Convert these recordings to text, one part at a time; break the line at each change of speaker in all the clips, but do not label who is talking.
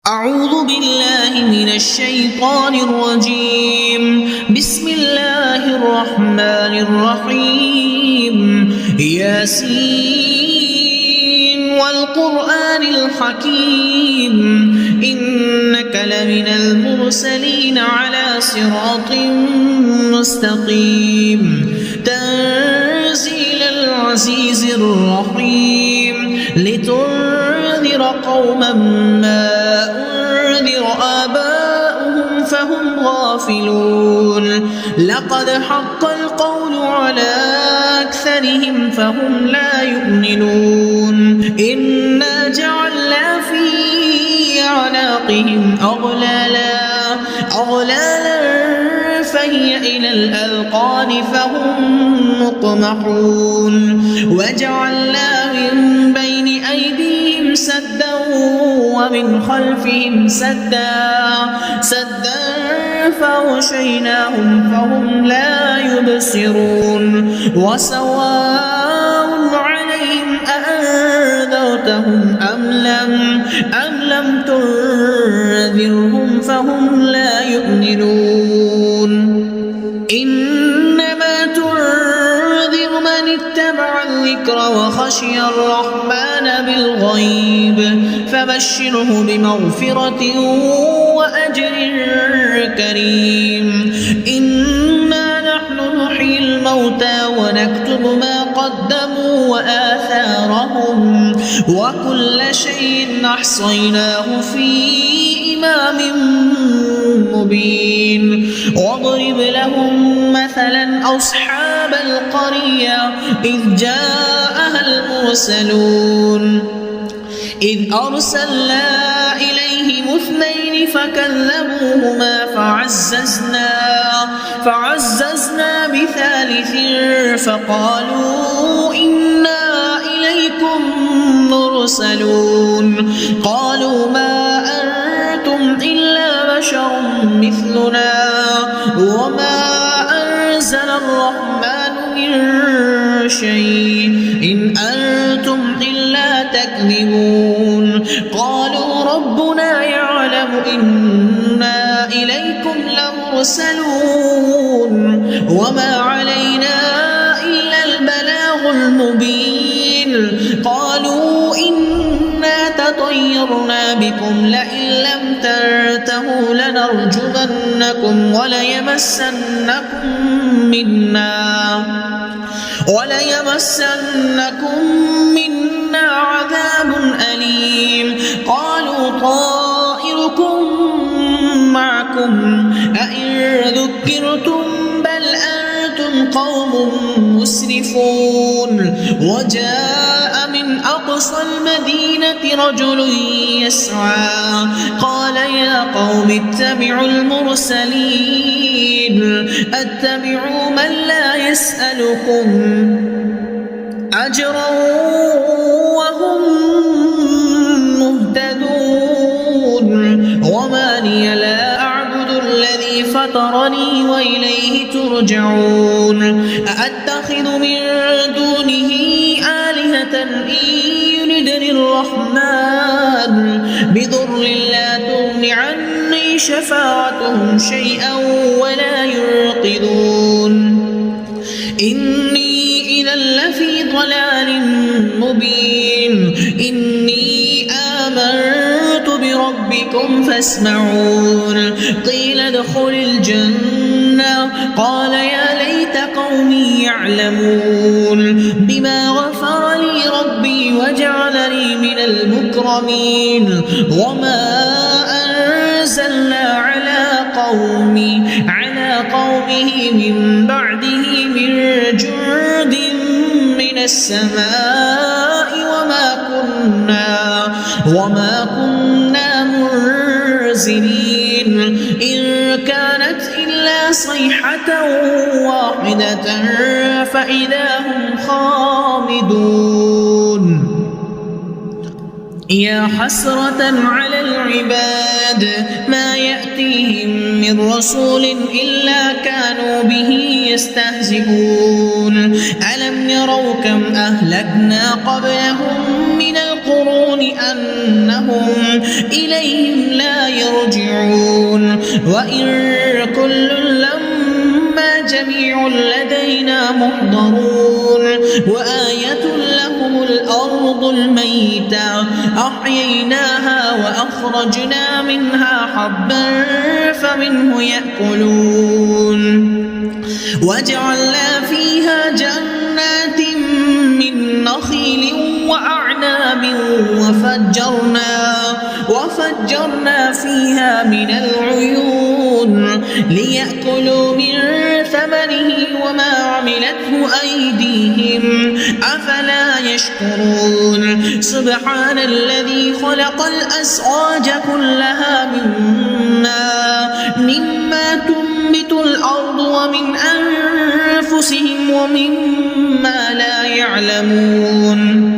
أعوذ بالله من الشيطان الرجيم. بسم الله الرحمن الرحيم. ياسين والقرآن الحكيم إنك لمن المرسلين على صراط مستقيم تنزيل العزيز الرحيم لتنذر قوما ما أنذر آباؤهم فهم غافلون لقد حق القول على أكثرهم فهم لا يؤمنون إنا جعلنا في أعناقهم أغلالا فهي إلى الأذقان فهم مقمحون وجعلنا من بين أيديهم سدا ومن خلفهم سدا فغشيناهم فهم لا يبصرون وسواء عليهم أأنذرتهم أم لم تنذرهم فهم لا يؤمنون إنما تنذر من اتبع الذكر وخشي الرحمن بالغيب فبشره بمغفرة وأجر كريم إنا نحن نحيي الموتى ونكتب ما قدموا وآثارهم وكل شيء أحصيناه في إمام مبين واضرب لهم مثلا أصحاب القرية إذ جاءها المرسلون إذ أرسلنا إليهم اثنين فكذبوهما فعززنا بثالث فقالوا إنا إليكم مرسلون قالوا ما أنتم إلا بشر مثلنا وما أنزل الرحمن من شيء إن أنتم إلا تكذبون قالوا ربنا يعلم إنا إليكم لمرسلون وما علينا إلا البلاغ المبين قالوا إنا تطيرنا بكم لئن لم تنتهوا لنرجمنكم وليمسنكم منا عذاب أليم قالوا طائركم معكم أئن ذكرتم بل أنتم قوم مسرفون وجاء من أقصى المدينة رجل يسعى قال يا قوم اتبعوا المرسلين اتبعوا من لا يسألكم أجرا وهم مهتدون وما لي لا أعبد الذي فطرني وإليه ترجعون أأتخذ من دونه آلهة إن يردني الرحمن بضر لا تغن عني شفاعتهم شيئا ولا ينقذون إني إذا لفي ضلال مبين إني آمنت بربكم فاسمعون قيل ادخل الجنة قال يا ليت قومي يعلمون بما غفر لي ربي وجعلني من المكرمين وما أنزلنا على قومه من بعده من جند من السماء وما كنا منزلين إن كانت إلا صيحة واحدة فإذا هم خامدون يا حسرة على العباد ما يأتيهم من رسول إلا كانوا به يستهزئون ألم يروا كم أهلكنا قبلهم من القرون أنهم إليهم يرجعون وإن كل لما جميع لدينا محضرون وآية لهم الأرض الميتة أحييناها وأخرجنا منها حبا فمنه يأكلون وجعلنا فيها جنات من نخيل وأعناب وفجرنا فيها من العيون ليأكلوا من ثمره وما عملته أيديهم أفلا يشكرون سبحان الذي خلق الأزواج كلها مما تنبت الأرض ومن أنفسهم ومما لا يعلمون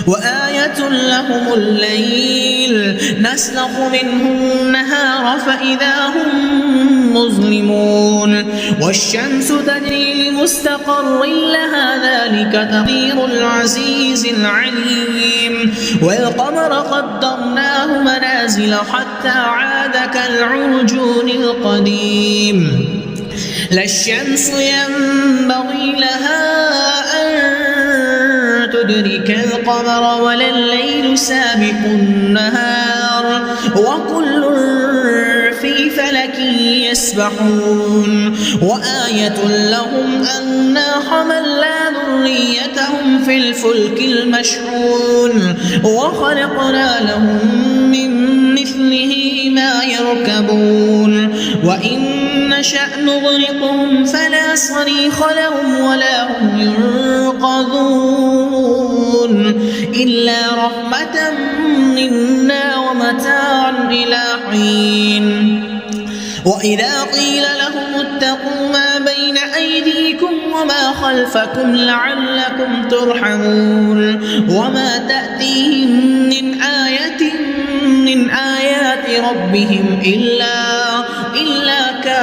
وآية لهم الليل نسلخ منه النهار فإذا هم مظلمون والشمس تجري لمستقر لها ذلك تقدير العزيز العليم والقمر قدرناه منازل حتى عاد كالعرجون القديم لا الشمس ينبغي لها أن تدرك القمر ولا الليل سابق النهار وكل في فلك يسبحون وآية لهم أنا حملنا ذريتهم في الفلك المشحون وخلقنا لهم من مثله ما يركبون وإن نشأ نغرقهم فلا صريخ لهم ولا هم ينقذون إلا رحمة منا ومتاعا إلى حين وإذا قيل لهم اتقوا ما بين أيديكم وما خلفكم لعلكم ترحمون وما تأتيهم من آية من آيات ربهم إلا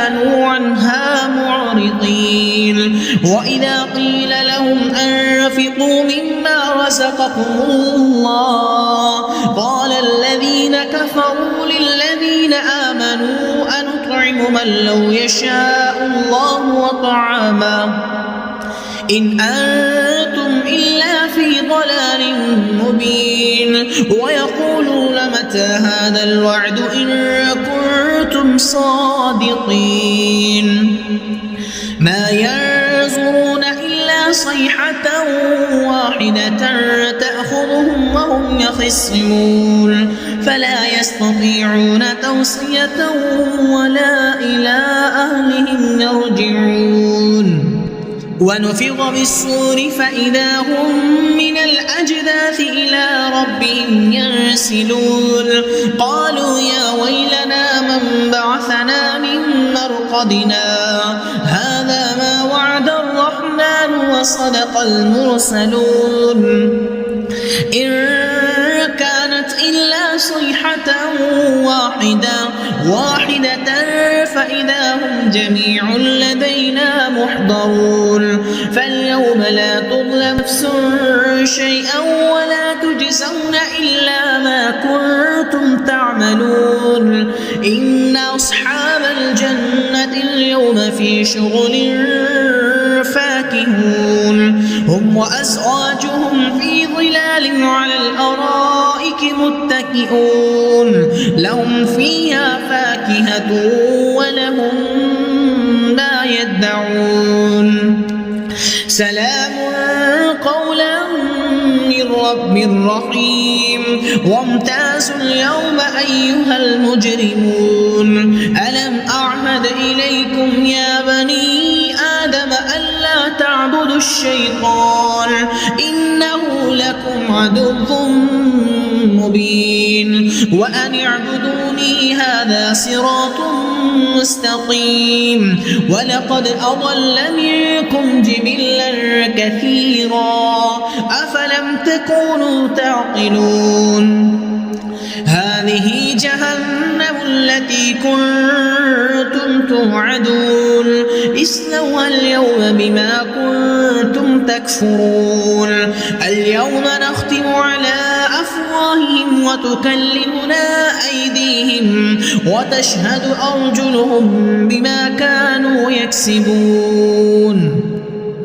كانوا عنها معرضين وإذا قيل لهم أنفقوا مما رزقكم الله قال الذين كفروا للذين آمنوا أنطعم من لو يشاء الله وطعامه إن أنتم إلا في ضلال مبين ويقولون متى هذا الوعد إن كنتم صادقين ما ينظرون إلا صيحة واحدة تأخذهم وهم يخصمون فلا يستطيعون توصية ولا إلى أهلهم يرجعون ونفخ بالصور فإذا هم من الأجداث إلى ربهم ينسلون قالوا يا ويلنا من بعثنا من مرقدنا هذا ما وعد الرحمن وصدق المرسلون إن كانت إلا صيحة واحدة فإذا هم جميع لدينا محضرون فاليوم لا تظلم نفس شيئا ولا تجزون إلا ما كنتم تعملون إن أصحاب الجنة اليوم في شغل فاكهون هم وأزواجهم في ظلال على الأرائك متكئون لهم فيها فاكهة ولهم ما يدعون سلام قولا من رب رحيم وامتازوا اليوم أيها المجرمون ألم أعهد إليكم يا بني آدم ألا تعبدوا الشيطان إنه لكم عدو مبين وأن اعبدوني هذا صراط مستقيم ولقد أضل منكم جبلا كثيرا أفلم تكونوا تعقلون هذه جهنم التي كنتم توعدون اصلوها اليوم بما كنتم تكفرون اليوم نختم على أفواههم وتكلمنا أيديهم وتشهد أرجلهم بما كانوا يكسبون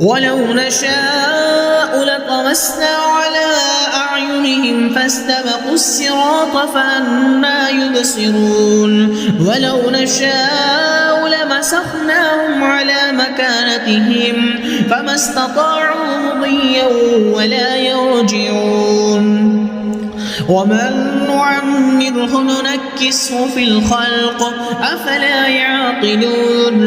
ولو نشاء لطمسنا على أعينهم فاستبقوا الصراط فأنى يبصرون ولو نشاء لمسخناهم على مكانتهم فما استطاعوا مضيا ولا يرجعون ومن نعمره ننكسه في الخلق أفلا يعقلون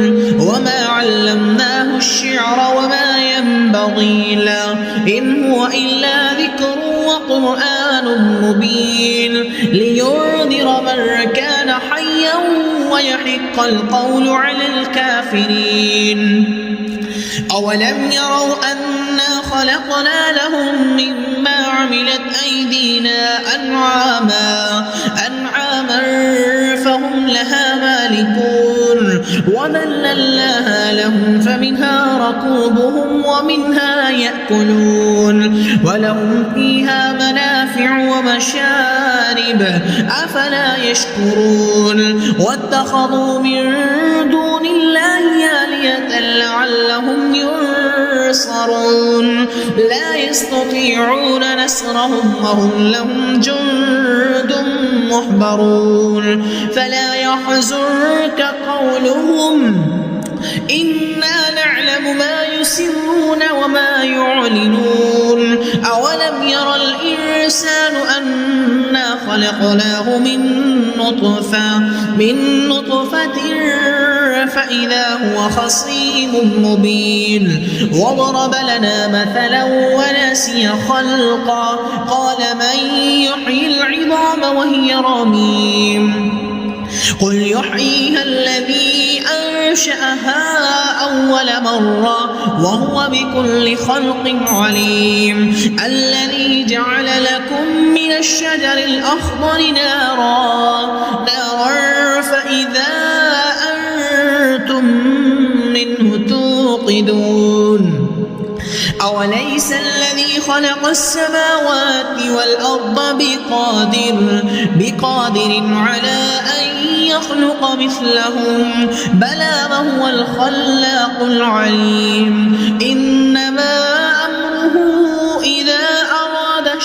وما علمناه الشعر وما ينبغي له إن هو إلا ذكر وقرآن مبين لينذر من كان حيا ويحق القول على الكافرين أولم يروا أنا خلقنا لهم مما عملت أيدينا أنعاما فهم لها مالكون وذللناها لهم فمنها ركوبهم ومنها يأكلون ولهم فيها منافع ومشارب أفلا يشكرون واتخذوا من دون الله آلهة لعلهم ينصرون لا يستطيعون نصرهم وهم لهم جند محضرون فلا يحزنك قولهم إنا نعلم ما يسرون وما يعلنون أولم ير الإنسان أنا خلقناه من نطفة فإذا هو خصيم مبين وضرب لنا مثلا ونسي خلقا قال من يحيي العظام وهي رميم قل يحييها الذي أنشأها أول مرة وهو بكل خلق عليم الذي جعل لكم من الشجر الأخضر نارا فإذا أنتم منه توقدون أوليس الذي خلق السماوات والأرض بقادر على أن يخلق مثلهم بلى وهو الخلاق العليم إنما أمره إذا أراد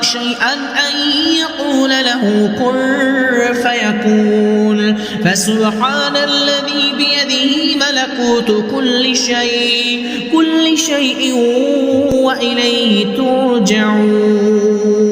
شيئا أن يقول له كن فيكون فسبحان الذي بيده ملكوت كل شيء وإليه ترجعون.